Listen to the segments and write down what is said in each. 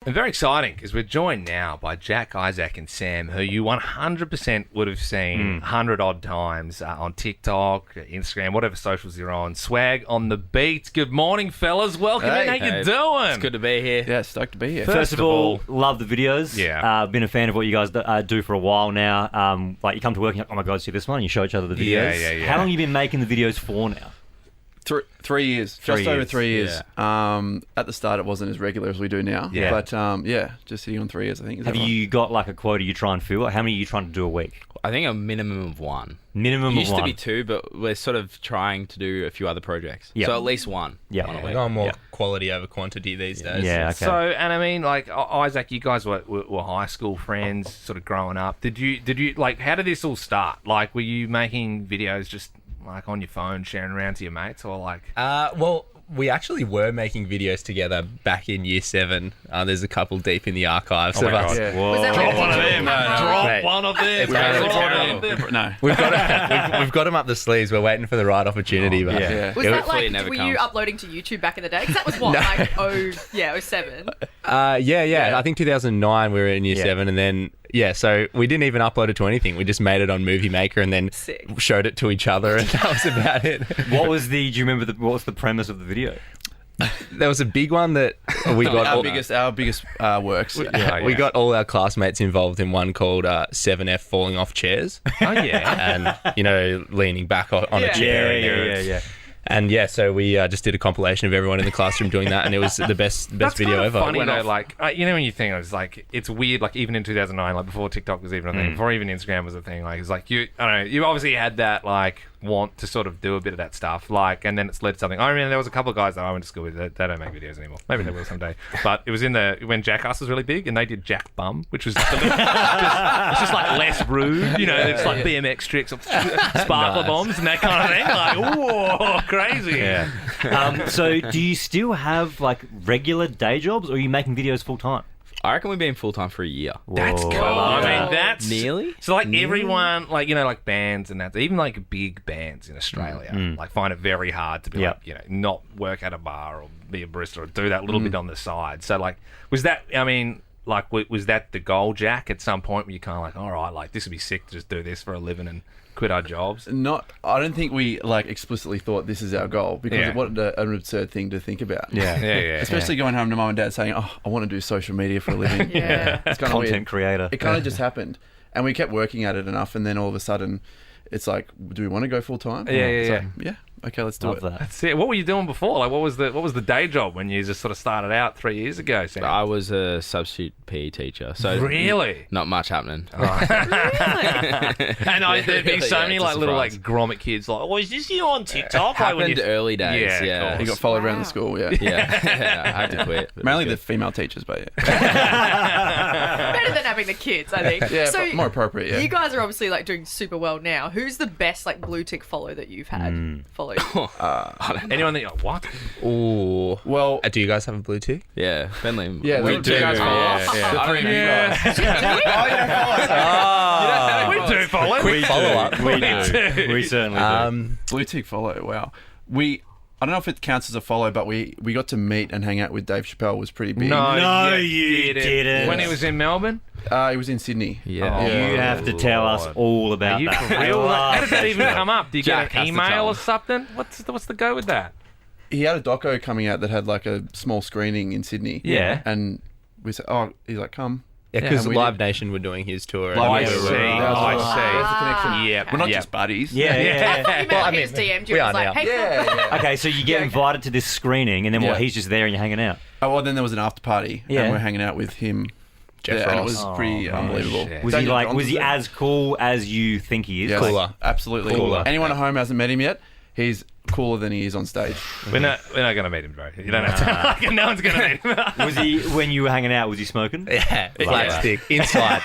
And very exciting because we're joined now by Jack, Isaac, and Sam, who you 100% would have seen 100 odd times on TikTok, Instagram, whatever socials you're on. Swag on the beat. Good morning, fellas. Welcome in. How you doing? It's good to be here. Yeah, stoked to be here. First of all, love the videos. Yeah. Been a fan of what you guys do for a while now. Like, you come to work and you're like, oh my God, see this one? And you show each other the videos. Yeah. How long have you been making the videos for now? 3 years. Just over 3 years. At the start, it wasn't as regular as we do now. Yeah. But, just sitting on 3 years, I think. Have you got like a quota you try and fill? How many are you trying to do a week? I think a minimum of one. Minimum It used of one. to be two, but we're sort of trying to do a few other projects. Yeah. So at least one. Yeah. on a Yeah. week. We're going more quality over quantity these days. Yeah, okay. So, and I mean, like, Isaac, you guys were high school friends sort of growing up. Did you, like, how did this all start? Like, were you making videos just, like, on your phone, sharing around to your mates, or, like... Well, we actually were making videos together back in year 7. There's a couple deep in the archives Oh of my us. God. Yeah. Whoa. Was that Drop when one of you them. took the Drop Mate. one of them. It's Drop really one of terrible. them. No. We've got them up the sleeves. We're waiting for the right opportunity. but yeah. Yeah. Was It that hopefully it like, never were you comes. uploading to YouTube back in the day? Because that was what, like, 07? Yeah. I think 2009 we were in year Yeah. 7, and then so we didn't even upload it to anything. We just made it on Movie Maker and then Sick. showed it to each other, and that was about it. Do you remember what was the premise of the video? There was a big one that we got. Our biggest works. We got all our classmates involved in one called 7F falling off chairs. Oh, yeah. And, leaning back on a Yeah. chair. Yeah. And so we just did a compilation of everyone in the classroom doing that, and it was the best That's video kind of ever. funny Went though, off. like when you think it's like it's weird, like even in 2009, like before TikTok was even a thing, before even Instagram was a thing, like it's like I don't know, you obviously had that like want to sort of do a bit of that stuff, like, and then it's led to something. I remember there was a couple of guys that I went to school with that they don't make videos anymore. Maybe they will someday, but it was when Jackass was really big, and they did Jack Bum, which was it's just like less rude, it's like BMX tricks, sparkler bombs, and that kind of thing. Like, whoa, crazy. Yeah. So do you still have like regular day jobs, or are you making videos full time? I reckon we've been full-time for a year. That's cool. I mean, that's Nearly? So, like, everyone, like, like bands and that, even like big bands in Australia, like, find it very hard to be Yep. like, not work at a bar or be a barista or do that little bit on the side. So, like, was that, I mean, like, was that the goal, Jack, at some point where you kind of like, all right, like, this would be sick to just do this for a living and quit our jobs? I don't think we explicitly thought this is our goal, because what an absurd thing to think about. Yeah. Especially going home to mum and dad saying, "Oh, I want to do social media for a living." Yeah. It's kind of Content weird. creator. It kind of just happened, and we kept working at it enough, and then all of a sudden, it's like, do we want to go full time? Yeah. Okay, let's do Love it. that. That's it. What were you doing before? Like, what was the day job when you just sort of started out 3 years ago, Sam? I was a substitute PE teacher. So Really? Not much happening. And there'd be so Yeah, many it's a like little like surprise. grommet kids like, oh, is this you on TikTok? Like, when Happened you- early days, Yeah, yeah. of He course. got followed around the school. Yeah. Yeah, I had to quit. but it Mainly was the good. female teachers, but yeah. Better than having the kids, I think. Yeah, So but more appropriate, yeah. you guys are obviously like doing super well now. Who's the best like blue tick follow that you've had followed? Anyone that you're like, what? Ooh. Well, Do you guys have a blue tick? Yeah, Bentley. yeah, we the do. two guys follow yeah, us. yeah. The three main guys. We do follow. Quick follow-up. We do. We certainly do. Blue tick follow. Wow. I don't know if it counts as a follow, but we got to meet and hang out with Dave Chappelle. Was pretty big. No, you didn't. When he was in Melbourne? He was in Sydney. Yeah. You have to tell us all Are about you that. for real? I How did that even come up? Do you Jack get has an to email tell or us. something? What's the go with that? He had a doco coming out that had like a small screening in Sydney. Yeah. And we said, he's like, come. Yeah, because and we Live did. Nation were doing his tour. Live I Nation. see. That was I the- see. that was the connection. Yeah. We're not yeah. just buddies. Yeah. I thought you meant Well, I like he mean, just DM'd we you are and was like, now. hey, Yeah. Okay, so you get invited to this screening, and then Yeah. he's just there and you're hanging out. Oh, well, then there was an after party, Yeah. and we're hanging out with him. Jeff there, and it Ross. was pretty unbelievable. shit. Was Daniel he like? Johns Was he there. as cool as you think he is? Yeah, Like, Cooler. Absolutely. Cooler. Anyone at home hasn't met him yet? He's cooler than he is on stage. We're not going to meet him, bro. You don't have to. No one's going to meet him. was he when you were hanging out? Was he smoking? Yeah, flat stick. Inside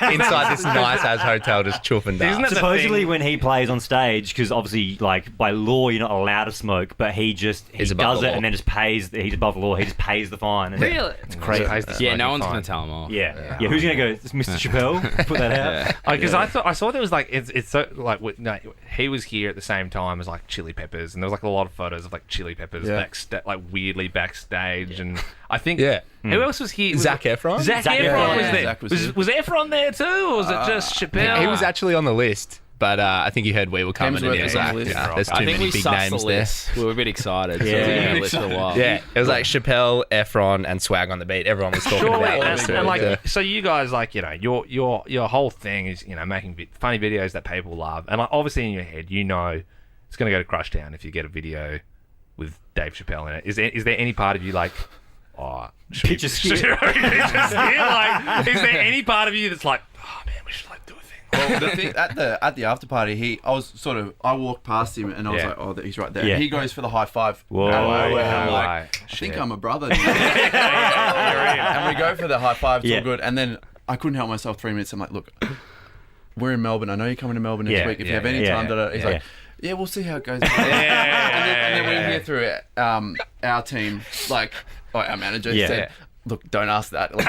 this nice-ass hotel, just chuffing Isn't that darts. the Supposedly, thing? when he plays on stage, because obviously, like by law, you're not allowed to smoke, but he He's above does the it law. and then just pays. He's above the law. He just pays the fine. And really? It's crazy. Yeah, no one's going to tell him off. Yeah. Who's gonna go? It's Mr. Chappelle. Put that out. Because I saw there was like it's so like no, he was here at the same time as like Chili Peppers, and there was like a lot of photos of like Chili Peppers like weirdly backstage, and I think Yeah. who else was here? Zac Efron? Zac Zac Efron Efron, was yeah. there. Zac was here. Was Efron there too, or was it just Chappelle? He was actually on the list, but I think you heard we were coming, and Hemsworth he was was on like, the list. "Nah, there's too I think many we big sussed names the there." list. We were a bit excited. So Yeah. we were on the list for a while. Yeah, it was like Chappelle, Efron, and Swag on the beat. Everyone was talking Surely, about and, this. and like, so you guys, like, you know, your whole thing is, you know, making funny videos that people love, and like, obviously in your head, you know, it's going to go to Crushtown if you get a video with Dave Chappelle in it. Is there any part of you like, oh, Picture skit. like, is there any part of you that's like, oh man, we should like do a thing? Well, the thing, at the after party, I walked past him and I was Yeah. like, oh, he's right there. Yeah. He goes for the high five. Whoa. Out of nowhere. Yeah, I'm like, right. I think Shit. I'm a brother. And we go for the high five. It's Yeah. all good. And then I couldn't help myself. 3 minutes. I'm like, look, we're in Melbourne. I know you're coming to Melbourne next Yeah, week. If you yeah, have any yeah, time, he's yeah. like, yeah, we'll see how it goes. And then we hear through it, our team, like our manager Yeah. said, look, don't ask that. Like,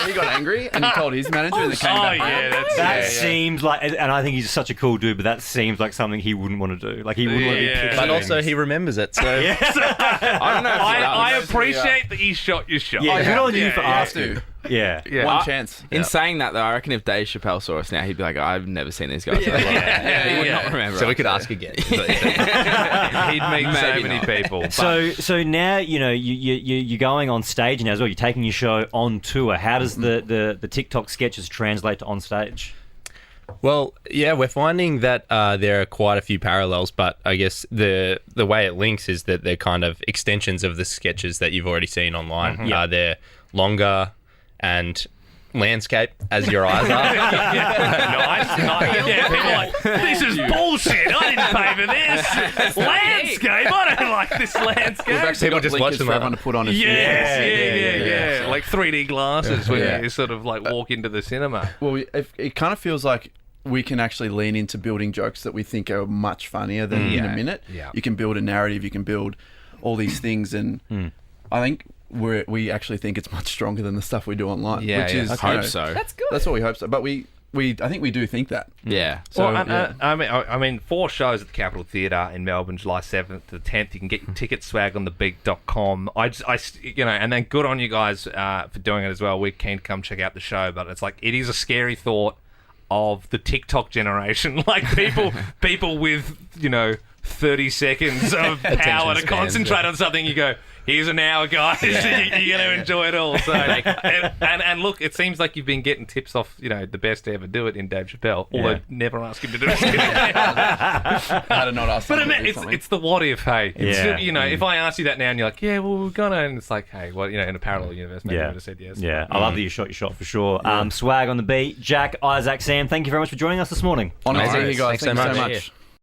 he got angry and he told his manager and then came Oh back. yeah, that's That seems like, and I think he's such a cool dude, but that seems like something he wouldn't want to do. Like he wouldn't want to be Yeah. pictured. But also, he remembers it. So I don't know if I that appreciate that you shot your shot. Yeah, good on you for you have asking. to. Yeah. Yeah. One I- chance. In saying that, though, I reckon if Dave Chappelle saw us now, he'd be like, I've never seen these guys. yeah, He would yeah. not remember. So we us. could ask again. He'd meet so Maybe many not. people. But So now you know you're going on stage now as well. You're taking your show on tour. How does the TikTok sketches translate to on stage? Well, yeah, we're finding that there are quite a few parallels, but I guess the way it links is that they're kind of extensions of the sketches that you've already seen online. Yeah. They're longer and landscape as your eyes are. nice. Yeah, people are like, this is bullshit. I didn't pay for this. Landscape. I don't like this landscape. We've actually People got just blinkers watch them for up. everyone to put on. Yeah. Like 3D glasses when Yeah. you sort of like walk into the cinema. Well, it kind of feels like we can actually lean into building jokes that we think are much funnier than in a minute. Yeah. You can build a narrative, you can build all these things, and I think we actually think it's much stronger than the stuff we do online. Yeah, which yeah. is, I you hope know, so. That's good. That's what we hope so. But I think we do think that. Yeah. So Well, yeah. I mean, 4 shows at the Capitol Theatre in Melbourne, July 7th to the 10th. You can get your tickets, swagonthebeat.com. You know, and then good on you guys for doing it as well. We're keen to come check out the show, but it's like, it is a scary thought of the TikTok generation. Like people with, you know, 30 seconds of power to spans, concentrate yeah. on something. You go, here's an hour, guys. You're going to enjoy it all. So, and look, it seems like you've been getting tips off, you know, the best to ever do it in Dave Chappelle, although Yeah. never ask him to do it. How to not ask But I someone mean, to do it's something. it's the what if, hey. It's, Yeah. you know, if I ask you that now and you're like, yeah, well, we're gonna, and it's like, hey, well, you know, in a parallel universe, maybe I would have said yes. Yeah. I love that you shot your shot for sure. Swag on the beat. Jack, Isaac, Sam, thank you very much for joining us this morning. Honestly, Nice. you guys, Thanks so thank you so much. much.